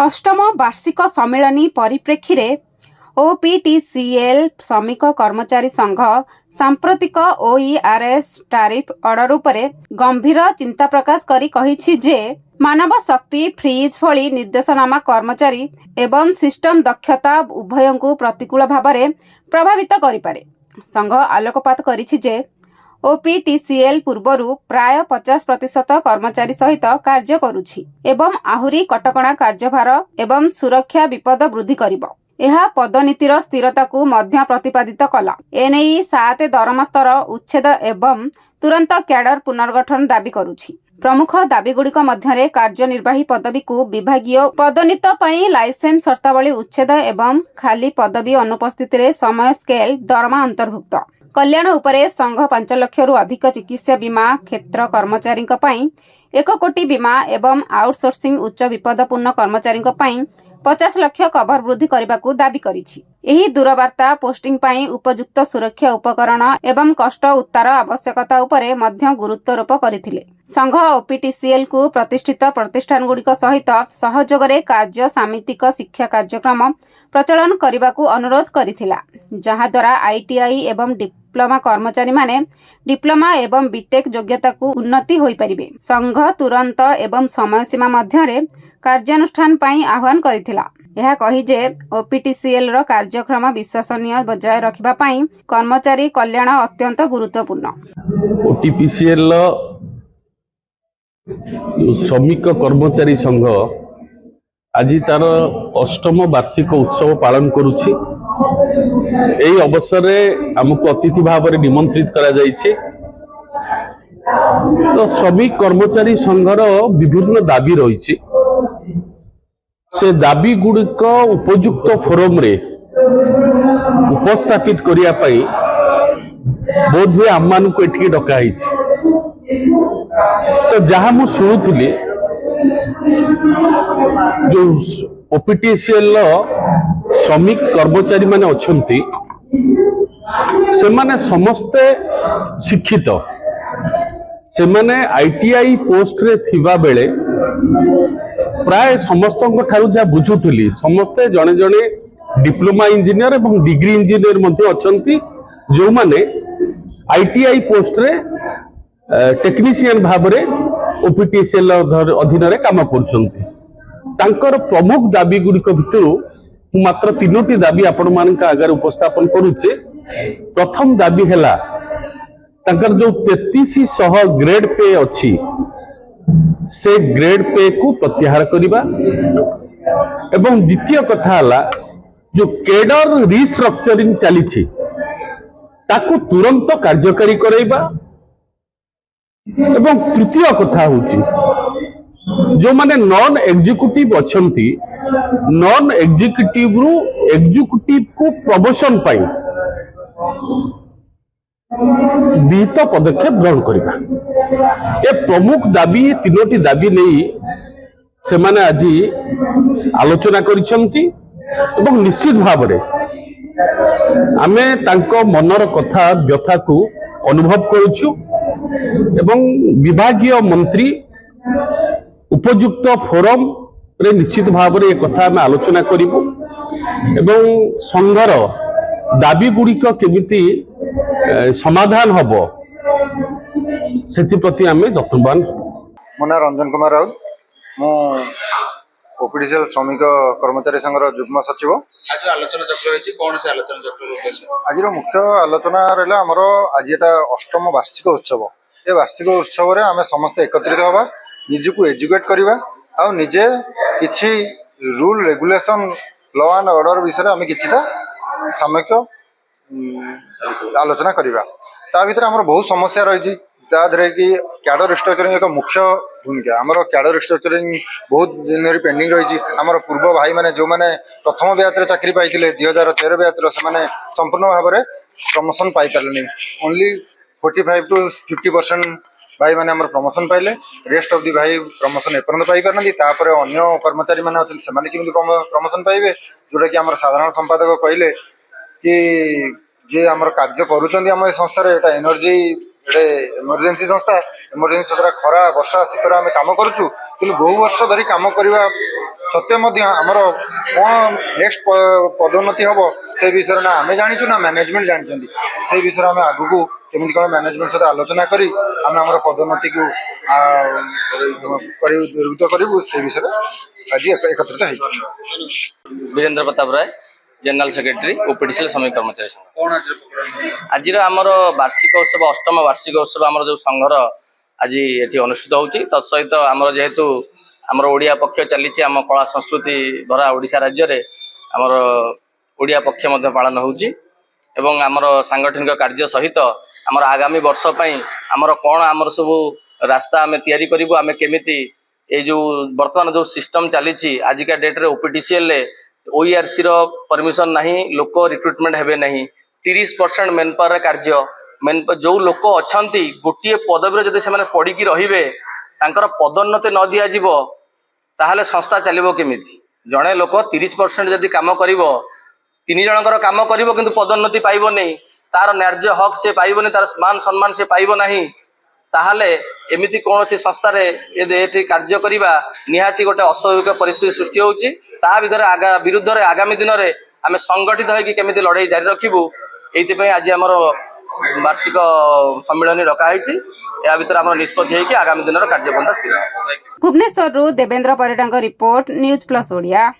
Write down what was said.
अष्टम वार्षिक सम्मेलन परिप्रेक्षी रे ओपीटीसीएल श्रमिक कर्मचारी संघ सांप्रतिक ओईआरएस टारिफ ऑर्डर उपरे गंभीर चिंता प्रकाश करी कहिछि जे मानव शक्ति फ्रीज भली निर्देशनामा कर्मचारी एवं सिस्टम दक्षता उभय को प्रतिकूल भाव में प्रभावित करिपारे। संघ आलोकपात करिछि जे ओपीटीसीएल पूर्वरु प्राय 50% कर्मचारी सहित कार्य करुछि एवं आहुरी कटकणा कार्यभार एवं सुरक्षा विपद वृद्धि करिबो। यह पदनीतिर स्थिरता को मध्य प्रतिपादित कला। एनई 7 दरमा स्तर उच्छेद एवं तुरंत कैडर पुनर्गठन दाबी करुछि। प्रमुख दाबीगुड़िक मध्य कार्यनिर्वाही पदवी को विभागीय पदोन्नत पई लाइसेंस शर्तावली उच्छेद एवं खाली पदवी अनुपस्थित समय स्केल दरमा अंतर्भुक्त। कल्याण उपरे संघ 5 लाख रु अधिक चिकित्सा बीमा क्षेत्र कर्मचारी 1 कोटी बीमा एवं आउटसोर्सिंग उच्च विपदपूर्ण कर्मचारी 50 लाख कभर वृद्धि करने को दाबी करिछि। एही दूरवार्ता पोस्टिंग पाई उपयुक्त सुरक्षा उपकरण एवं कष्ट उत्तर आवश्यकता उपरे मध्य गुरुत्वारोप करथिले। संघ ओपीटीसीएल को प्रतिष्ठित प्रतिष्ठान गुड़िक सहित सहयोगरे कार्य सामितिक शिक्षा कार्यक्रम प्रचलन करने को अनुरोध करिथिला, जहा द्वारा आईटीआई एवं डिप्लोमा कर्मचारी माने डिप्लोमा एवं बीटेक योग्यता को उन्नति होई परिबे। संघ तुरंत एवं समय सीमा मध्यरे कार्यानुष्ठान पाई आह्वान करिथिला। यह कही जे ओपीटीसीएल रो कार्यक्रम विश्वसनीय बजाय रखिबा पाई कर्मचारी कल्याण अत्यंत गुरुत्वपूर्ण। ओटीपीसीएल श्रमिक कर्मचारी संघ आज तार 8म वार्षिक उत्सव पालन करुछि। एही अवसर में आमको अतिथि भाव में निमंत्रित करा जायछि। तो श्रमिक कर्मचारी संघर विभिन्न दाबी रही से दाबी गुड़िक उपयुक्त फोरम रे उपस्थापित करिया पई बोध हुए आम मान को एठी डकाई। तो जहाँ मु शुणुली जो ओपीटीसीएल श्रमिक कर्मचारी माने अछंती से माने समस्ते शिक्षित, से माने आईटीआई पोस्ट रे थिबा बेले प्राय समस्त जहाँ बुझुली समस्ते जड़े जड़े डिप्लोमा इंजीनियर एवं डिग्री इंजीनियर मध्य अछंती जो माने आईटीआई पोस्ट रे टेक्नीशियन भाव में ओपीटीसीएल अधीन रे काम करछंती। तांकर प्रमुख दाबी गुड़िक भितर मात्र 3टी दाबी आपण मानक आगे उपस्थापन करुचे। प्रथम दाबी हैला तांकर जो 3300 ग्रेड पे अच्छी से ग्रेड पे को प्रत्याहार करिबा एवं द्वितीय कथा हला जो केडर रिस्ट्रक्चरिंग चली ताकू तुरंत कार्यकारी कराइबा एवं तृतीय कथा होची जो माने नॉन एग्जीक्यूटिव अछंती नॉन एग्जीक्यूटिव रु एग्जीक्यूटिव को प्रमोशन पाई विहित पदक्षेप ग्रहण करिबा। ए प्रमुख दाबी 3टी दाबी नहीं से माने आज आलोचना करिसंती एवं निश्चित भाव में आमे तांको मनर कथा व्यथा को अनुभव करुछु एवं विभागीय मंत्री उपयुक्त फोरम रे निश्चित भाव में कथा आमे आलोचना करिबु एवं संघर दाबी गुड़िक केमिति समाधान हबो सेति प्रति आमे जत्नवान। मो ना रंजन कुमार राउत, मु ओपीटीसीएल श्रमिक कर्मचारी संघर युग्म सचिव। आज आलोचना चक्र होइछि कोन से आलोचना चक्र उद्देश्य आज मुख्य आलोचना रहला हमर आज एटा 8म वार्षिक उत्सव। ए वार्षिक उत्सव रे आमे समस्त एकत्रित होबा, निजको एजुकेट करबा आ निजे किछि rule regulation law and order विषय आमे किछिटा सामयिक आलोचना करबा। ता भीतर हमर बहुत समस्या रही तादरे कि कैडर रिस्ट्रक्चरिंग एक मुख्य भूमिका। आमर कैडर रिस्ट्रक्चरिंग बहुत दिन पेंडिंग रही। आमर पूर्व भाई माने जो माने प्रथम ब्याच रे चाकरी पाइथिले 2013 ब्याच रो से माने संपूर्ण भाव में promotion pi Parle. Only 45 to 50% भाई माने हमर प्रमोशन पाइले। रेस्ट ऑफ दी भाई प्रमोशन एपर्यंत पाई पारनदी। तापर अन्य कर्मचारी माने अछन से माने किमि प्रमोशन पाइबे जोटा कि हमर साधारण संपादक कहले कि जे हमर कार्य करूचंदी हम संस्था रे एटा एनर्जी ଗୋଟେ ଏମର୍ଜେନ୍ସି ସଂସ୍ଥା ଖରା ବର୍ଷା ଶୀତରେ ଆମେ କାମ କରୁଛୁ, କିନ୍ତୁ ବହୁ ବର୍ଷ ଧରି କାମ କରିବା ସତ୍ତ୍ୱେ ମଧ୍ୟ ଆମର କ'ଣ ନେକ୍ସଟ ପଦୋନ୍ନତି ହବ ସେ ବିଷୟରେ ନା ଆମେ ଜାଣିଛୁ ନା ମ୍ୟାନେଜମେଣ୍ଟ ଜାଣିଛନ୍ତି। ସେଇ ବିଷୟରେ ଆମେ ଆଗକୁ କେମିତି କ'ଣ ମ୍ୟାନେଜମେଣ୍ଟ ସହିତ ଆଲୋଚନା କରି ଆମେ ଆମର ପଦୋନ୍ନତିକୁ ଦ୍ରୁତ କରିବୁ ସେ ବିଷୟରେ ଆଜି ଏକତ୍ରିତ ହେଇଛୁ। वीरेंद्र प्रताप राय, जनरल सेक्रेटरी ओपीडीसीएल श्रमिक कर्मचारी संघ। कौन आज प्रोग्राम आज आमर वार्षिक उत्सव अष्टम वार्षिक उत्सव आमर जो संघर आज ये अनुष्ठित होती तत्सहित आमर जेहेतु आमर ओडिया पक्ष चली आम कला संस्कृति भरा ओडिशा राज्य रे आमर ओडिया पक्ष मध्य पालन होची एवं आमर सांगठनिक कार्य सहित आमर आगामी वर्ष पई आमर कोन आमर सब रास्ता आमे तैयारी करिवो आमे केमिति ए जो वर्तमान जो सिस्टम चली आजिका डेट रे ओपीडीसीएल ओईआरसी रो परमिशन नहीं, लोक रिक्रुटमेंट हेबे नहीं। 30% मेन पावर कार्य मेन जो लोक अछंती गोटे पदवी जदि से पड़ी रहिबे तांकर पदोन्नति न दिया जिवो ताहले संस्था चलिबो केमिति। जणे लोक 30% जदि काम करिवो 3 जनकर काम करिवो किंतु पदोन्नति पाइबो नहीं, तार न्याय्य हक से पाइबो नहीं, तार मान सम्मान से पाइबो नहीं, ताहले एमिति कौन सी संस्था ये कार्य करवा निहाती गोटे अस्वाभाविक परिस्थिति सृष्टि होची। ता विरुद्ध रे आगामी दिन में आम संगठित होगी केमिति लड़ाई जारी रखिबू एइति आज आमर वार्षिक सम्मेलन डकाई या भितर आम निष्पत्ति होगी आगामी दिन कार्यपंथा स्थिर। Bhubaneswar Devendra Parida report news plus Odia.